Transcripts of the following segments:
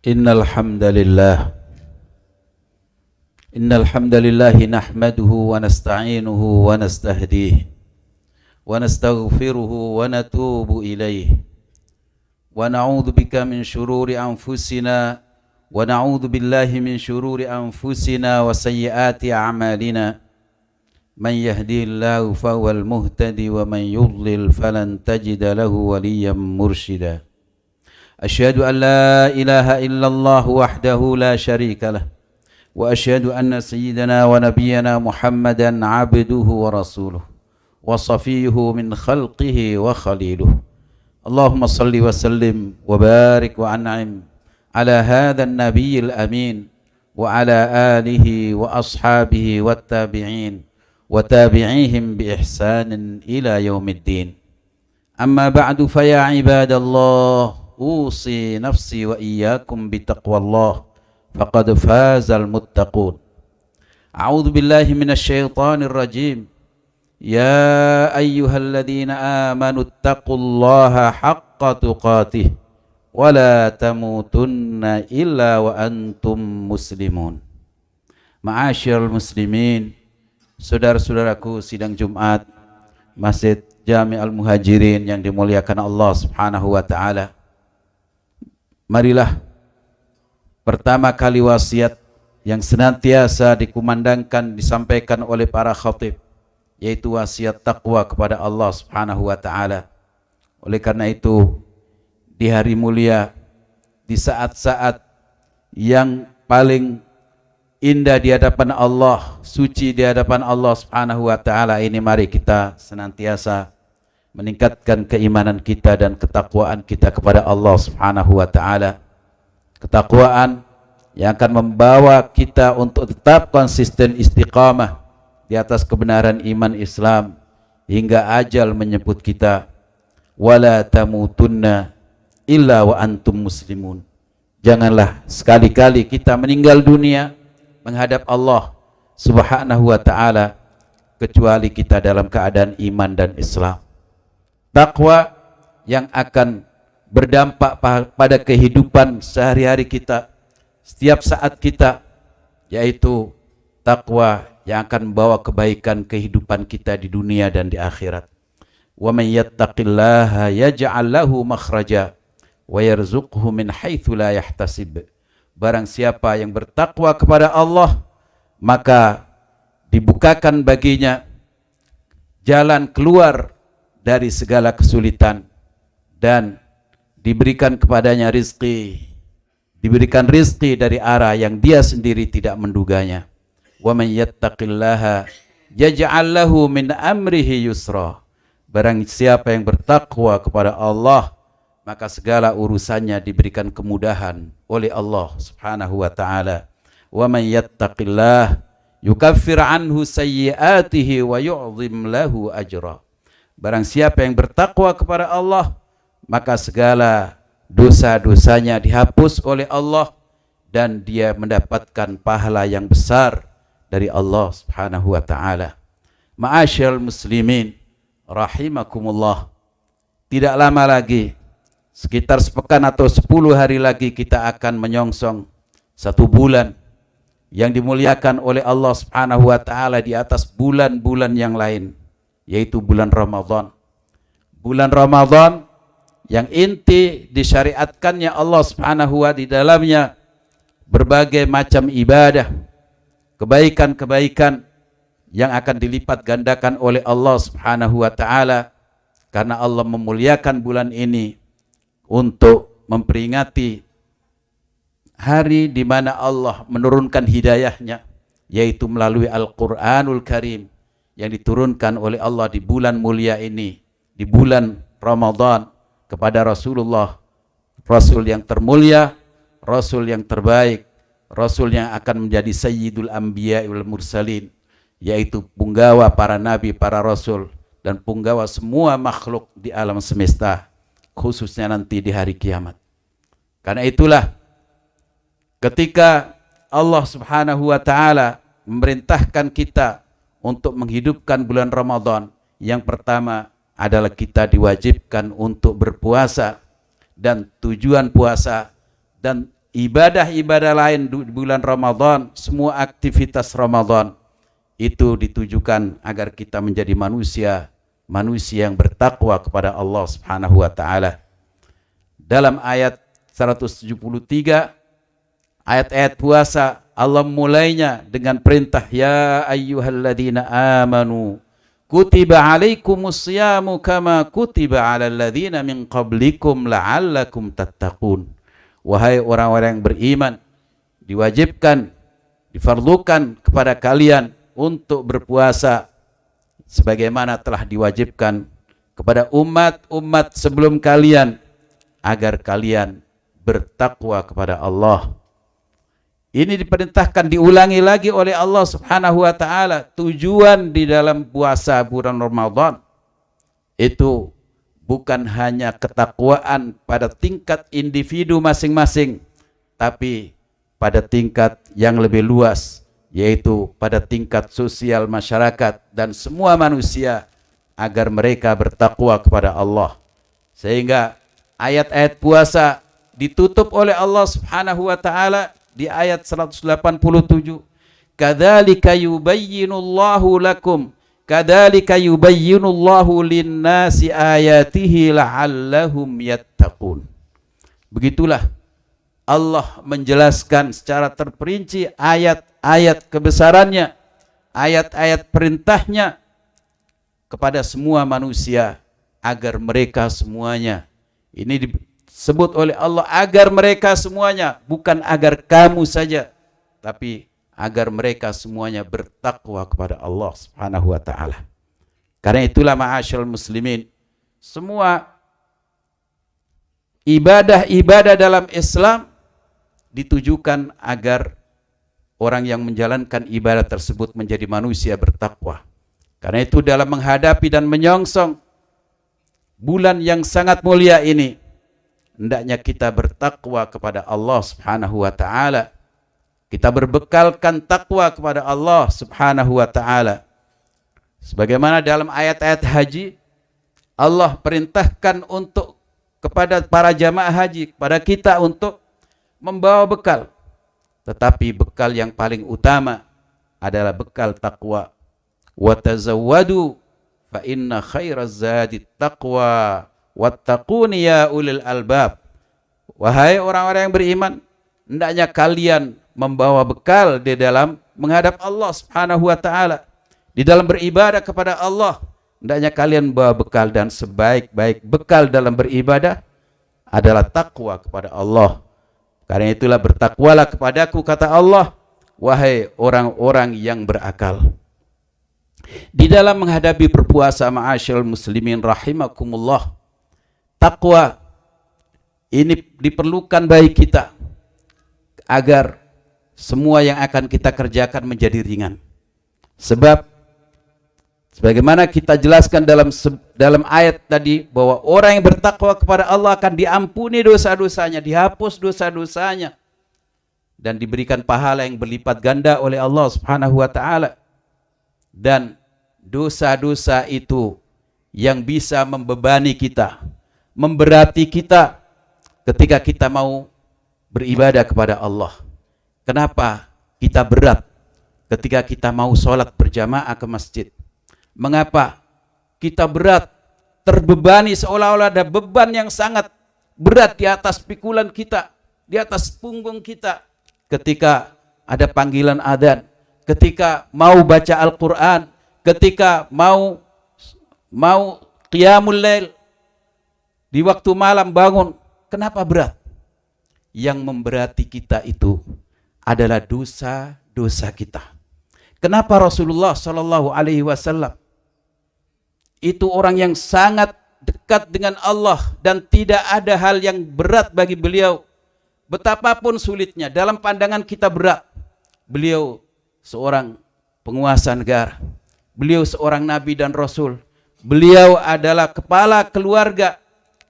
Innal hamdalillah nahmaduhu wa nasta'inuhu wa nastahdihi wa nastaghfiruhu wa natubu ilayhi wa na'udzu bika min shururi anfusina wa na'udzu billahi min shururi anfusina wa sayyiati a'malina man yahdihillahu fahuwal muhtadi wa man yudlil falan tajida lahu waliyyan mursyida. أشهد أن لا إله إلا الله وحده لا شريك له وأشهد أن سيدنا ونبينا محمدا عبده ورسوله وصفيه من خلقه وخليله اللهم صل وسلم وبارك وأنعم على هذا النبي الأمين وعلى آله وأصحابه والتابعين وتابعيهم بإحسان إلى يوم الدين أما بعد فيا عباد الله أوصي نفسي وإياكم بتقوى الله فقد فاز المتقون أعوذ بالله من الشيطان الرجيم يا أيها الذين آمنوا اتقوا الله حق تقاته ولا تموتن إلا وأنتم مسلمون. Ma'asyiral muslimin, saudara-saudaraku sidang Jumat Masjid Jami' Al-Muhajirin yang dimuliakan Allah Subhanahu wa taala. Marilah pertama kali wasiat yang senantiasa dikumandangkan disampaikan oleh para khatib, yaitu wasiat takwa kepada Allah Subhanahu wa taala. Oleh karena itu, di hari mulia, di saat-saat yang paling indah di hadapan Allah, suci di hadapan Allah Subhanahu wa taala ini, mari kita senantiasa meningkatkan keimanan kita dan ketakwaan kita kepada Allah Subhanahu wa taala. Ketakwaan yang akan membawa kita untuk tetap konsisten istiqamah di atas kebenaran iman Islam hingga ajal menyebut kita. Wala tamutunna illa wa antum muslimun. Janganlah sekali-kali kita meninggal dunia menghadap Allah Subhanahu wa taala kecuali kita dalam keadaan iman dan Islam. Takwa yang akan berdampak pada kehidupan sehari-hari kita, setiap saat kita, yaitu takwa yang akan membawa kebaikan kehidupan kita di dunia dan di akhirat. Wa man yattaqillaha yaj'al lahu makhraja wa yarzuqhu min haitsu la yahtasib. Barang siapa yang bertakwa kepada Allah, maka dibukakan baginya jalan keluar dari segala kesulitan dan diberikan kepadanya rizki, diberikan rizki dari arah yang dia sendiri tidak menduganya. Wa man yattaqillaha yaj'al lahu min amrihi yusra. Barang siapa yang bertakwa kepada Allah, maka segala urusannya diberikan kemudahan oleh Allah Subhanahu wa taala. Wa man yattaqillah yukaffir anhu sayyi'atihi wa yu'zim lahu ajra. Barang siapa yang bertakwa kepada Allah, maka segala dosa-dosanya dihapus oleh Allah dan dia mendapatkan pahala yang besar dari Allah Subhanahu wa taala. Ma'asyiral muslimin rahimakumullah. Tidak lama lagi, sekitar sepekan atau 10 hari lagi, kita akan menyongsong 1 bulan yang dimuliakan oleh Allah Subhanahu wa taala di atas bulan-bulan yang lain, yaitu bulan Ramadan. Bulan Ramadan yang inti disyariatkannya Allah Subhanahu wa taala di dalamnya berbagai macam ibadah, kebaikan-kebaikan yang akan dilipat gandakan oleh Allah Subhanahu wa taala, karena Allah memuliakan bulan ini untuk memperingati hari di mana Allah menurunkan hidayahnya, yaitu melalui Al-Qur'anul Karim yang diturunkan oleh Allah di bulan mulia ini, di bulan Ramadan, kepada Rasulullah, Rasul yang termulia, Rasul yang terbaik, Rasul yang akan menjadi Sayyidul Anbiya wal Mursalin, yaitu punggawa para nabi, para rasul, dan punggawa semua makhluk di alam semesta, khususnya nanti di hari kiamat. Karena itulah ketika Allah Subhanahu wa taala memerintahkan kita untuk menghidupkan bulan Ramadan, yang pertama adalah kita diwajibkan untuk berpuasa, dan tujuan puasa dan ibadah-ibadah lain di bulan Ramadan, semua aktivitas Ramadan itu ditujukan agar kita menjadi manusia yang bertakwa kepada Allah Subhanahu wa taala. Dalam ayat 173 ayat-ayat puasa, Allah mulainya dengan perintah, ya ayyuhalladzina amanu kutiba alaikumus siyamu kama kutiba alal ladzina min qablikum la'allakum tattaqun. Wahai orang-orang yang beriman, diwajibkan, difardukan kepada kalian untuk berpuasa sebagaimana telah diwajibkan kepada umat-umat sebelum kalian, agar kalian bertakwa kepada Allah. Ini diperintahkan, diulangi lagi oleh Allah Subhanahu wa taala. Tujuan di dalam puasa bulan Ramadan itu bukan hanya ketakwaan pada tingkat individu masing-masing, tapi pada tingkat yang lebih luas, yaitu pada tingkat sosial masyarakat dan semua manusia, agar mereka bertakwa kepada Allah. Sehingga ayat-ayat puasa ditutup oleh Allah Subhanahu wa taala di ayat 187. Kadzalika yubayyinullahu lakum, kadzalika yubayyinullahu lin-nasi ayatihi la'allahum yattaqun. Begitulah Allah menjelaskan secara terperinci ayat-ayat kebesarannya, ayat-ayat perintahnya kepada semua manusia, agar mereka semuanya, ini disebut oleh Allah, agar mereka semuanya, bukan agar kamu saja, tapi agar mereka semuanya bertakwa kepada Allah Subhanahu wa taala. Karena itulah ma'asyiral muslimin, semua ibadah-ibadah dalam Islam ditujukan agar orang yang menjalankan ibadah tersebut menjadi manusia bertakwa. Karena itu dalam menghadapi dan menyongsong bulan yang sangat mulia ini, hendaknya kita bertakwa kepada Allah Subhanahu wa taala. Kita berbekalkan takwa kepada Allah Subhanahu wa taala. Sebagaimana dalam ayat-ayat haji, Allah perintahkan untuk kepada para jamaah haji, kepada kita untuk membawa bekal. Tetapi bekal yang paling utama adalah bekal takwa. Wa tazawwadu fa inna khairaz zadi taqwa wattaquni ya ulil albab. Wahai orang-orang yang beriman, hendaknya kalian membawa bekal di dalam menghadap Allah Subhanahu wa taala, di dalam beribadah kepada Allah. Hendaknya kalian membawa bekal, dan sebaik-baik bekal dalam beribadah adalah takwa kepada Allah. Karena itulah bertakwalah kepadaku, kata Allah, wahai orang-orang yang berakal. Di dalam menghadapi berpuasa, ma'asyiral muslimin rahimakumullah, takwa ini diperlukan bagi kita agar semua yang akan kita kerjakan menjadi ringan. Sebab sebagaimana kita jelaskan dalam ayat tadi, bahwa orang yang bertakwa kepada Allah akan diampuni dosa-dosanya, dihapus dosa-dosanya, dan diberikan pahala yang berlipat ganda oleh Allah Subhanahu wa taala. Dan dosa-dosa itu yang bisa membebani kita, memberati kita ketika kita mau beribadah kepada Allah. Kenapa kita berat ketika kita mau sholat berjamaah ke masjid? Mengapa kita berat, terbebani, seolah-olah ada beban yang sangat berat di atas pikulan kita, di atas punggung kita, ketika ada panggilan adzan, ketika mau baca Al-Quran, ketika mau qiyamul lail, di waktu malam bangun. Kenapa berat? Yang memberati kita itu adalah dosa-dosa kita. Kenapa Rasulullah Shallallahu Alaihi Wasallam itu orang yang sangat dekat dengan Allah, dan tidak ada hal yang berat bagi beliau, betapapun sulitnya dalam pandangan kita berat. Beliau seorang penguasa negara, beliau seorang nabi dan rasul, beliau adalah kepala keluarga,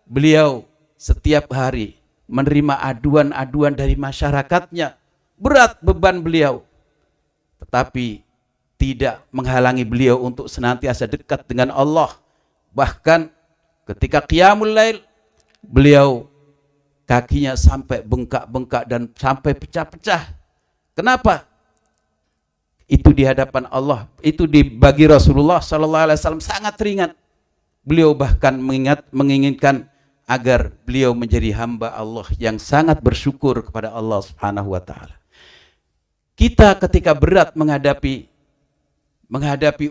beliau setiap hari menerima aduan-aduan dari masyarakatnya, berat beban beliau, tetapi tidak menghalangi beliau untuk senantiasa dekat dengan Allah, Bahkan ketika qiyamul lail, beliau kakinya sampai bengkak-bengkak dan sampai pecah-pecah. Kenapa? Itu di hadapan Allah, itu bagi Rasulullah sallallahu alaihi wasallam sangat ringan. Beliau bahkan menginginkan agar beliau menjadi hamba Allah yang sangat bersyukur kepada Allah Subhanahu wa taala. Kita ketika berat menghadapi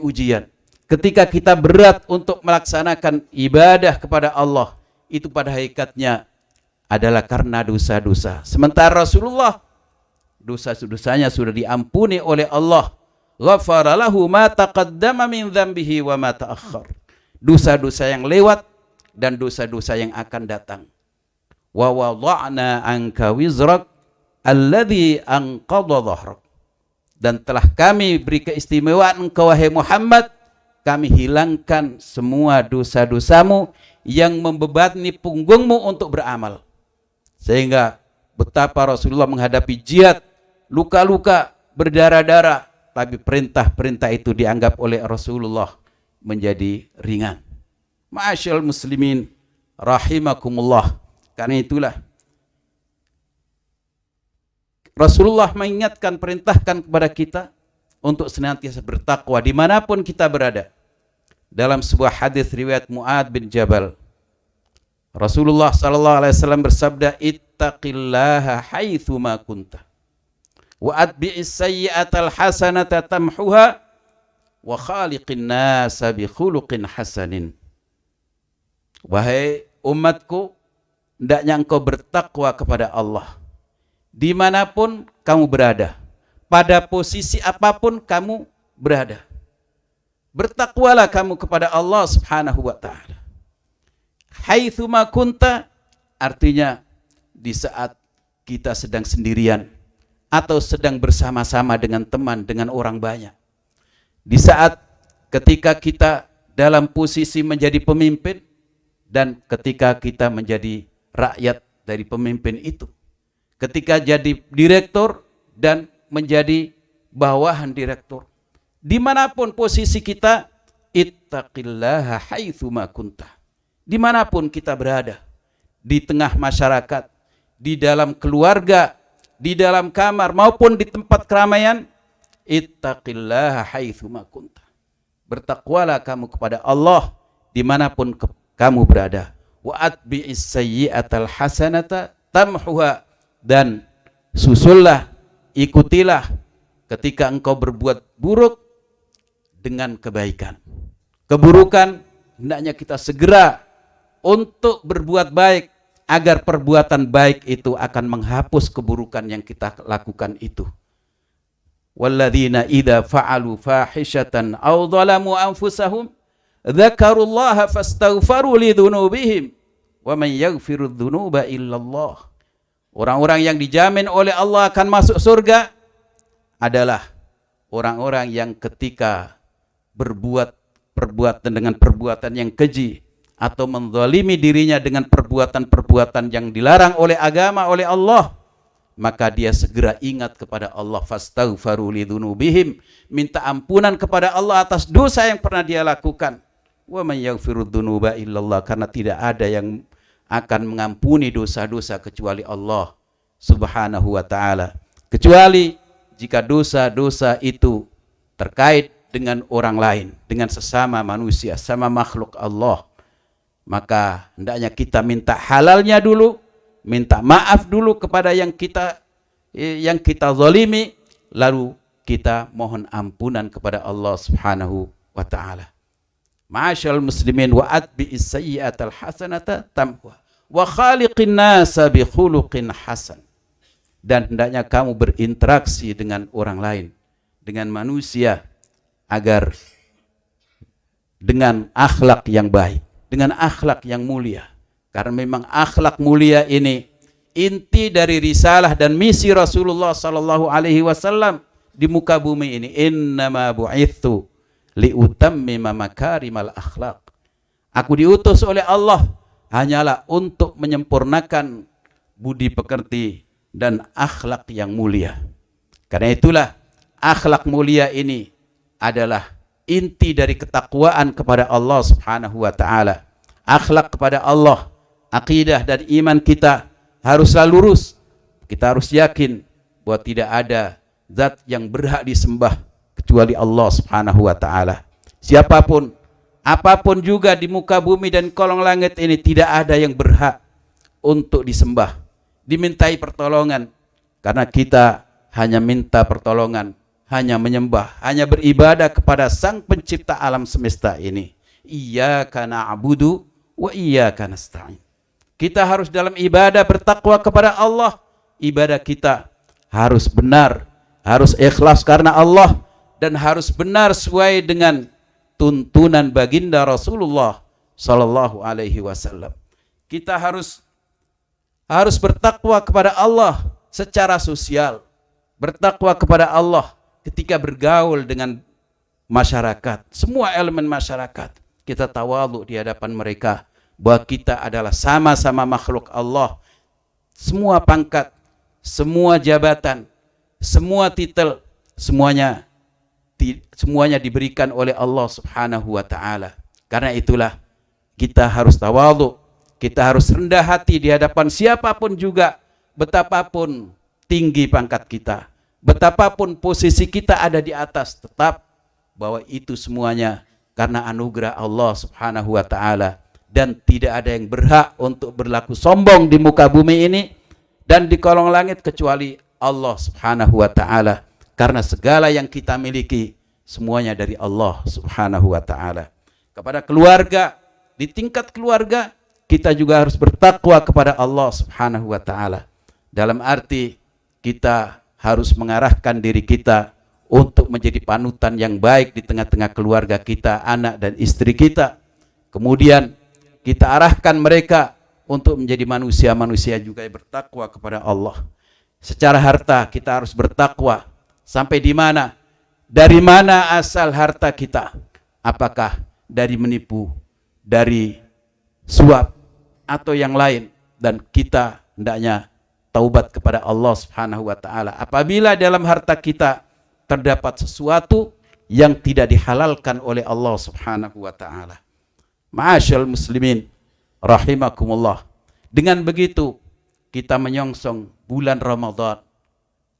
ujian, ketika kita berat untuk melaksanakan ibadah kepada Allah, itu pada hakikatnya adalah karena dosa-dosa. Sementara Rasulullah, dosa-dosanya sudah diampuni oleh Allah. Ghafara lahu ma taqaddama min dzambihi wa ma ta'akhkhar. Dosa-dosa yang lewat dan dosa-dosa yang akan datang. Wa wada'na anka wizrak alladhi anqadha dhahrak. Dan telah kami beri keistimewaan engkau wahai Muhammad, kami hilangkan semua dosa-dosamu yang membebani punggungmu untuk beramal. Sehingga betapa Rasulullah menghadapi jihad, luka-luka, berdarah-darah, tapi perintah-perintah itu dianggap oleh Rasulullah menjadi ringan. Ma'asyal muslimin rahimakumullah. Karena itulah Rasulullah mengingatkan, perintahkan kepada kita untuk senantiasa bertakwa dimanapun kita berada. Dalam sebuah hadis riwayat Mu'ad bin Jabal, Rasulullah sallallahu alaihi wasallam bersabda, ittaqillaha haitsu ma kunta wa atbi'is sayyi'atal hasanata tamhuha wa khaliqin nasa bi khuluqin hasanin. Wahai umatku, hendaknya engkau bertakwa kepada Allah dimanapun kamu berada, pada posisi apapun kamu berada. Bertakwalah kamu kepada Allah Subhanahu wa ta'ala. Haitsu ma kunta artinya di saat kita sedang sendirian atau sedang bersama-sama dengan teman, dengan orang banyak. Di saat ketika kita dalam posisi menjadi pemimpin dan ketika kita menjadi rakyat dari pemimpin itu. Ketika jadi direktur dan menjadi bawahan direktur. Dimanapun posisi kita, ittaqillaha haitsu ma kunta. Dimanapun kita berada, di tengah masyarakat, di dalam keluarga, di dalam kamar maupun di tempat keramaian, ittaqillaha haitsu ma kunta. Bertakwalah kamu kepada Allah dimanapun kamu berada. Wa atbi'is sayyi'atal hasanata tamhuha. Dan susullah, ikutilah ketika engkau berbuat buruk dengan kebaikan. Keburukan hendaknya kita segera untuk berbuat baik agar perbuatan baik itu akan menghapus keburukan yang kita lakukan itu. Walladzina idza fa'alu fahishatan aw dhalamu anfusahum dzakarullaha fastaghfaru lidzunubihim wa man yaghfiru dzunuba illallah. Orang-orang yang dijamin oleh Allah akan masuk surga adalah orang-orang yang ketika berbuat perbuatan dengan perbuatan yang keji atau menzalimi dirinya dengan perbuatan-perbuatan yang dilarang oleh agama, oleh Allah, maka dia segera ingat kepada Allah, fastaghfaru lidzunubihim, minta ampunan kepada Allah atas dosa yang pernah dia lakukan. Wa man yaghfiru dzunuba illallah, karena tidak ada yang akan mengampuni dosa-dosa kecuali Allah Subhanahu wa ta'ala. Kecuali jika dosa-dosa itu terkait dengan orang lain, dengan sesama manusia, sama makhluk Allah, maka hendaknya kita minta halalnya dulu, minta maaf dulu kepada yang kita zalimi, lalu kita mohon ampunan kepada Allah Subhanahu wa ta'ala. Ma'asyal muslimin wa atbi'is sayyi'atal hasanata tamhuha wa khaliqin nasa bi khuluqin hasan. Dan hendaknya kamu berinteraksi dengan orang lain, dengan manusia, agar dengan akhlak yang baik, dengan akhlak yang mulia. Karena memang akhlak mulia ini inti dari risalah dan misi Rasulullah sallallahu alaihi wasallam di muka bumi ini. Innama bu'itsu liutammima makarimal akhlak. Aku diutus oleh Allah hanyalah untuk menyempurnakan budi pekerti dan akhlak yang mulia. Karena itulah akhlak mulia ini adalah inti dari ketakwaan kepada Allah Subhanahu wa taala. Akhlak kepada Allah, akidah dan iman kita haruslah lurus. Kita harus yakin bahwa tidak ada zat yang berhak disembah kecuali Allah Subhanahu wa taala. Siapapun, apapun juga di muka bumi dan kolong langit ini, tidak ada yang berhak untuk disembah, dimintai pertolongan, karena kita hanya minta pertolongan, hanya menyembah, hanya beribadah kepada Sang Pencipta alam semesta ini. Iyyaka na'budu wa iyyaka nasta'in. Kita harus dalam ibadah bertakwa kepada Allah. Ibadah kita harus benar, harus ikhlas karena Allah, dan harus benar sesuai dengan tuntunan baginda Rasulullah sallallahu alaihi wasallam. Kita harus bertakwa kepada Allah secara sosial, bertakwa kepada Allah ketika bergaul dengan masyarakat, semua elemen masyarakat. Kita tawadhu di hadapan mereka bahwa kita adalah sama-sama makhluk Allah. Semua pangkat, semua jabatan, semua titel, semuanya diberikan oleh Allah Subhanahu wa taala. Karena itulah kita harus tawadhu, kita harus rendah hati di hadapan siapapun juga, betapapun tinggi pangkat kita, betapapun posisi kita ada di atas, tetap bahwa itu semuanya karena anugerah Allah Subhanahu wa taala, dan tidak ada yang berhak untuk berlaku sombong di muka bumi ini dan di kolong langit kecuali Allah Subhanahu wa taala, karena segala yang kita miliki semuanya dari Allah Subhanahu wa taala. Kepada keluarga, di tingkat keluarga kita juga harus bertakwa kepada Allah Subhanahu wa taala. Dalam arti kita harus mengarahkan diri kita untuk menjadi panutan yang baik di tengah-tengah keluarga kita, anak dan istri kita. Kemudian kita arahkan mereka untuk menjadi manusia-manusia juga yang bertakwa kepada Allah. Secara harta kita harus bertakwa. Sampai di mana? Dari mana asal harta kita? Apakah dari menipu, dari suap, atau yang lain? Dan kita hendaknya taubat kepada Allah Subhanahu wa taala apabila dalam harta kita terdapat sesuatu yang tidak dihalalkan oleh Allah Subhanahu wa taala. Ma'asyal muslimin rahimakumullah. Dengan begitu kita menyongsong bulan Ramadan,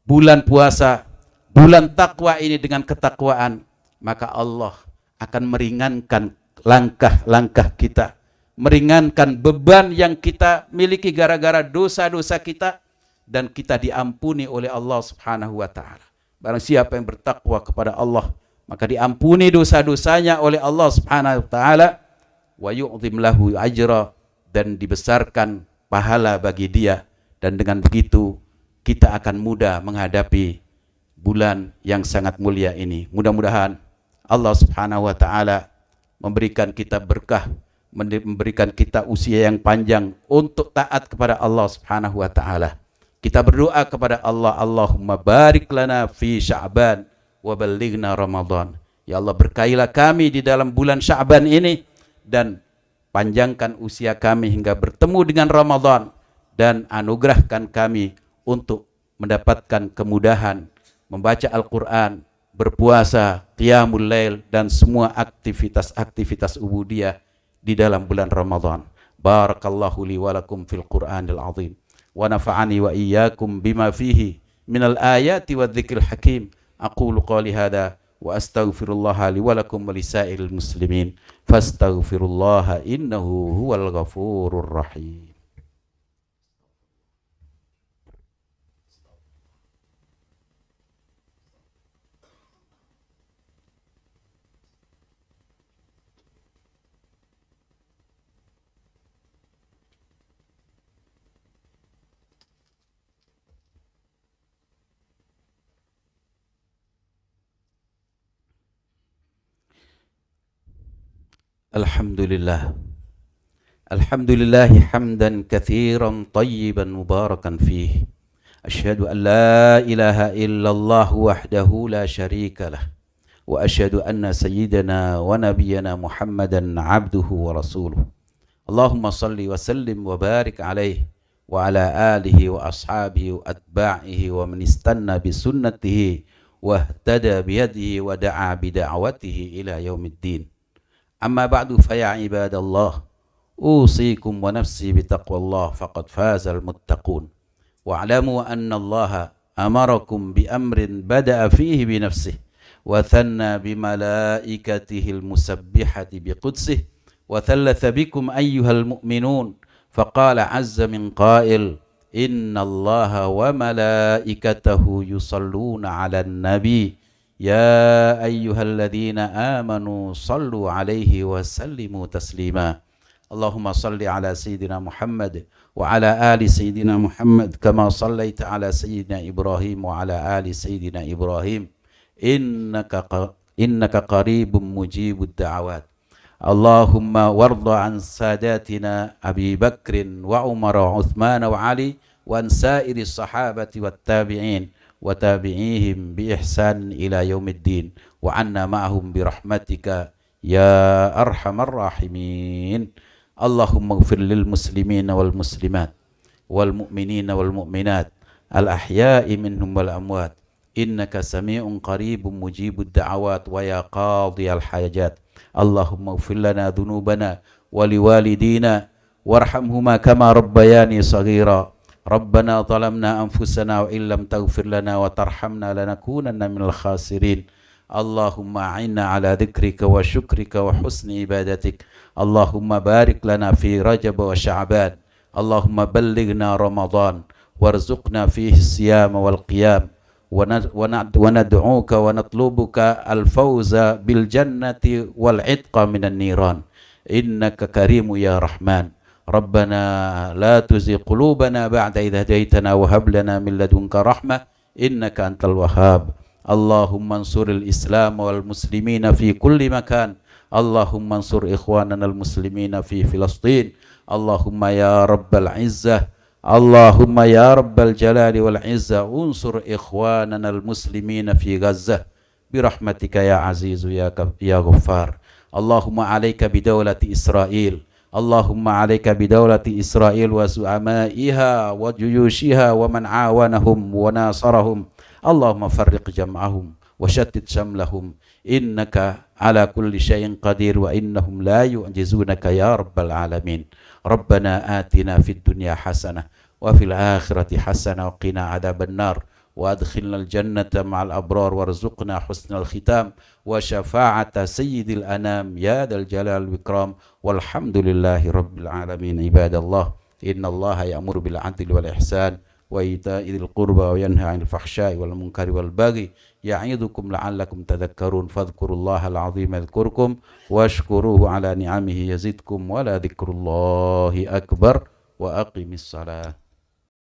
bulan puasa, bulan takwa ini dengan ketakwaan, maka Allah akan meringankan langkah-langkah kita, meringankan beban yang kita miliki gara-gara dosa-dosa kita, dan kita diampuni oleh Allah Subhanahu wa taala. Barang siapa yang bertakwa kepada Allah, maka diampuni dosa-dosanya oleh Allah Subhanahu wa taala, wa yu'zim lahu ajra, dan dibesarkan pahala bagi dia. Dan dengan begitu kita akan mudah menghadapi bulan yang sangat mulia ini. Mudah-mudahan Allah Subhanahu wa taala memberikan kita berkah, memberikan kita usia yang panjang untuk taat kepada Allah Subhanahu wa taala. Kita berdoa kepada Allah, Allahumma barik lana fi Sya'ban wa ballighna Ramadan. Ya Allah, berkailah kami di dalam bulan Sya'ban ini dan panjangkan usia kami hingga bertemu dengan Ramadan, dan anugerahkan kami untuk mendapatkan kemudahan membaca Al-Quran, berpuasa, qiyamul lail, dan semua aktivitas-aktivitas ubudiyah di dalam bulan Ramadan. Barakallahu li wa lakum fil Qur'anil azim. Wa nafa'ani wa iyyakum bima fihi minal ayati wa dzikril hakim. Aqulu qali hadha wa astaghfirullaha li wa lakum wa lisairil muslimin fastaghfirullaha innahu huwal ghafurur rahim. Alhamdulillah. Alhamdulillahi hamdan katsiran tayyiban mubarakan fih. Asyhadu an la ilaha illallah wahdahu la syarika lah. Wa asyhadu anna sayyidana wa nabiyyana Muhammadan abduhu wa rasuluh. Allahumma salli wa sallim wa barik alaihi wa ala alihi wa ashabihi wa atba'ihi wa man istanna bi sunnatihi واهتدى بهديه ودعا بدعوته إلى يوم الدين. أما بعد فيا عباد الله، أوصيكم ونفسي بتقوى الله فقد فاز المتقون. واعلموا أن الله أمركم بأمر بدأ فيه بنفسه وثنى بملائكته المسبحة بقدسه وثلث بكم أيها المؤمنون، فقال عز من قائل: إن الله وملائكته يصلون على النبي يا أيها الذين آمنوا صلوا عليه وسلموا تسليما. اللهم صل على سيدنا محمد وعلى آل سيدنا محمد كما صليت على سيدنا إبراهيم وعلى آل سيدنا إبراهيم إنك قريب مجيب الدعوات. اللهم وارض عن ساداتنا أبي بكر وعمر وعثمان وعلي وعن سائر الصحابة والتابعين وتابعيهم بإحسان إلى يوم الدين، وعنا معهم برحمتك يا أرحم الراحمين. اللهم اغفر للمسلمين والمسلمات والمؤمنين والمؤمنات الأحياء منهم والأموات، إنك سميع قريب مجيب الدعوات ويا قاضي الحاجات. اللهم اغفر لنا ذنوبنا ولوالدينا وارحمهما كما ربياني صغيرا. ربنا ظلمنا أنفسنا وإن لم تغفر لنا وترحمنا لنكونن من الخاسرين. اللهم أعنا على ذكرك وشكرك وحسن عبادتك. اللهم بارك لنا في رجب وشعبان. اللهم بلغنا رمضان وارزقنا فيه الصيام والقيام، وندعوك ونطلبك الفوز بالجنة والعتق من النيران، إنك كريم يا رحمن. ربنا لا تزغ قلوبنا بعد إذ هديتنا وهب لنا من لدنك رحمة إنك أنت الوهاب. اللهم انصر الإسلام والمسلمين في كل مكان. اللهم انصر إخواننا المسلمين في فلسطين. اللهم يا رب العزة، اللهم يا رب الجلال والعزة انصر إخواننا المسلمين في غزة برحمتك يا عزيز يا غفار. اللهم عليك بدولة إسرائيل، اللهم عليك بدولة إسرائيل وزعمائها وجيوشها ومن عاونهم وناصرهم. اللهم فرق جمعهم وشتت شملهم، إنك على كل شيء قدير وإنهم لا يعجزونك يا رب العالمين. ربنا آتنا في الدنيا حسنة وفي الآخرة حسنة وقنا عذاب النار، وأدخلنا الجنة مع الأبرار، وارزقنا حسن الختام وشفاعة سيد الأنام يا ذا الجلال والإكرام. والحمد لله رب العالمين. عباد الله، إن الله يأمر بالعدل والإحسان وإيتاء ذي القربى وينهى عن الفحشاء والمنكر والبغي يعظكم لعلكم تذكرون. فاذكروا الله العظيم يذكركم واشكروه على نعمه يزدكم ولذكر الله أكبر. وأقم الصلاة.